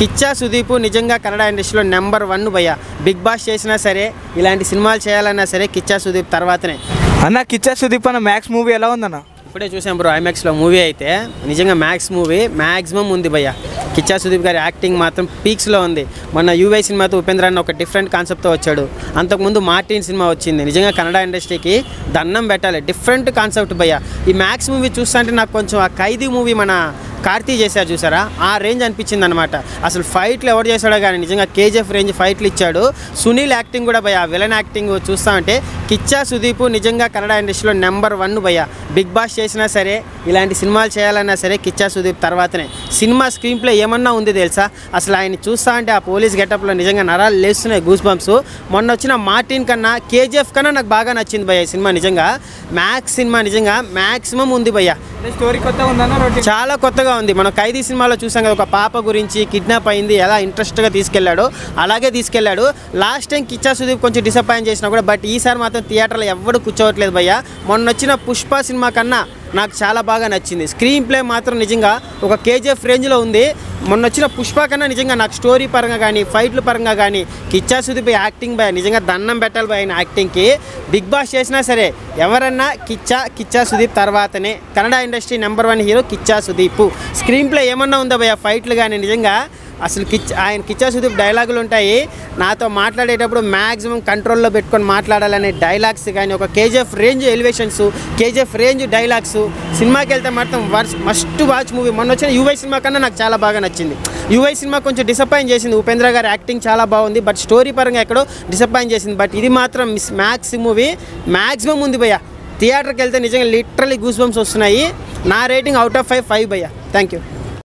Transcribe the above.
కిచ్చా సుదీప్ నిజంగా కన్నడ ఇండస్ట్రీలో నెంబర్ 1 భయ్య. బిగ్ బాస్ చేసినా సరే ఇలాంటి సినిమాలు చేయాలన్నా సరే కిచ్చా సుదీప్ తర్వాతనే అన్న. కిచ్చా సుదీప్ అన్న మ్యాక్స్ మూవీ ఎలా ఉందన్న? ఇప్పుడే చూసాం బ్రో ఐమాక్స్లో మూవీ. అయితే నిజంగా మ్యాక్స్ మూవీ మ్యాక్సిమం ఉంది భయ్య. కిచ్చా సుదీప్ గారి యాక్టింగ్ మాత్రం పీక్స్లో ఉంది. మొన్న యూవై సినిమాతో ఉపేంద్ర అన్న ఒక డిఫరెంట్ కాన్సెప్ట్తో వచ్చాడు. అంతకుముందు మార్టిన్ సినిమా వచ్చింది. నిజంగా కన్నడ ఇండస్ట్రీకి దండం పెట్టాలి, డిఫరెంట్ కాన్సెప్ట్ భయ్య. ఈ మ్యాక్స్ మూవీ చూస్తుంటే నాకు కొంచెం ఆ ఖైదీ మూవీ మన కార్తీ చేశారు చూసారా, ఆ రేంజ్ అనిపించింది అనమాట. అసలు ఫైట్లు ఎవరు చేశాడో కానీ నిజంగా కేజీఎఫ్ రేంజ్ ఫైట్లు ఇచ్చాడు. సునీల్ యాక్టింగ్ కూడా భయ్య, విలన్ యాక్టింగ్ చూస్తామంటే కిచ్చా సుదీప్ నిజంగా కన్నడ ఇండస్ట్రీలో నెంబర్ 1 భయ్య. బిగ్ బాస్ చేసినా సరే ఇలాంటి సినిమాలు చేయాలన్నా సరే కిచ్చా సుదీప్ తర్వాతనే. సినిమా స్క్రీన్ ప్లే ఏమన్నా ఉంది తెలుసా? అసలు ఆయన చూస్తా అంటే ఆ పోలీస్ గెటప్లో నిజంగా నరాలు లేస్తున్నాయి, గూస్ బంప్స్. మొన్న వచ్చిన మార్టిన్ కన్నా కేజీఎఫ్ కన్నా నాకు బాగా నచ్చింది భయ్య ఈ సినిమా. నిజంగా మ్యాక్స్ సినిమా నిజంగా మ్యాక్సిమం ఉంది భయ్య. స్టోరీ కొత్తగా ఉందన్న, చాలా కొత్తగా ఉంది. మనం ఖైదీ సినిమాలో చూసాం కదా, ఒక పాప గురించి కిడ్నాప్ అయింది, ఎలా ఇంట్రెస్ట్గా తీసుకెళ్లాడు అలాగే తీసుకెళ్లాడు. లాస్ట్ టైం కిచ్చా సుదీప్ కొంచెం డిసప్పాయింట్ చేసినా కూడా, బట్ ఈసారి మాత్రం థియేటర్లో ఎవడు కూర్చోవట్లేదు భయ్య. మొన్న వచ్చిన పుష్ప సినిమా కన్నా నాకు చాలా బాగా నచ్చింది. స్క్రీన్ ప్లే మాత్రం నిజంగా ఒక కేజీఎఫ్ రేంజ్లో ఉంది. మొన్న వచ్చిన పుష్ప కన్నా నిజంగా నాకు స్టోరీ పరంగా కానీ ఫైట్ల పరంగా కానీ కిచ్చా సుదీప్ యాక్టింగ్ భయ నిజంగా దండం పెట్టాలి భయ. ఆయన యాక్టింగ్కి బిగ్ బాస్ చేసినా సరే ఎవరన్నా కిచ్చా సుదీప్ తర్వాతనే. Kannada industry number 1 hero Kichcha Sudeep. Screen play ఏమన్నా ఉందా భయ, ఫైట్లు కానీ నిజంగా అసలు ఆయన కిచ్చా సుదీప్ డైలాగులు ఉంటాయి. నాతో మాట్లాడేటప్పుడు మ్యాక్సిమం కంట్రోల్లో పెట్టుకొని మాట్లాడాలనే డైలాగ్స్ కానీ, ఒక KGF range elevations, KGF range dialogues. సినిమాకి వెళ్తే మాత్రం మస్ట్ వాచ్ మూవీ. మొన్న వచ్చిన యూవై సినిమా కన్నా నాకు చాలా బాగా నచ్చింది. యూవై సినిమా కొంచెం డిసప్పాయింట్ చేసింది. ఉపేంద్ర గారి యాక్టింగ్ చాలా బాగుంది, బట్ స్టోరీ పరంగా ఎక్కడో డిసప్పాయింట్ చేసింది. బట్ ఇది మాత్రం మ్యాక్స్ మూవీ మ్యాక్సిమం ఉంది భయ్య. థియేటర్కి వెళ్తే నిజంగా లిటరలీ గూస్ బంప్స్ వస్తున్నాయి. నా రేటింగ్ అవుట్ ఆఫ్ 5 భయ్య. Thank you.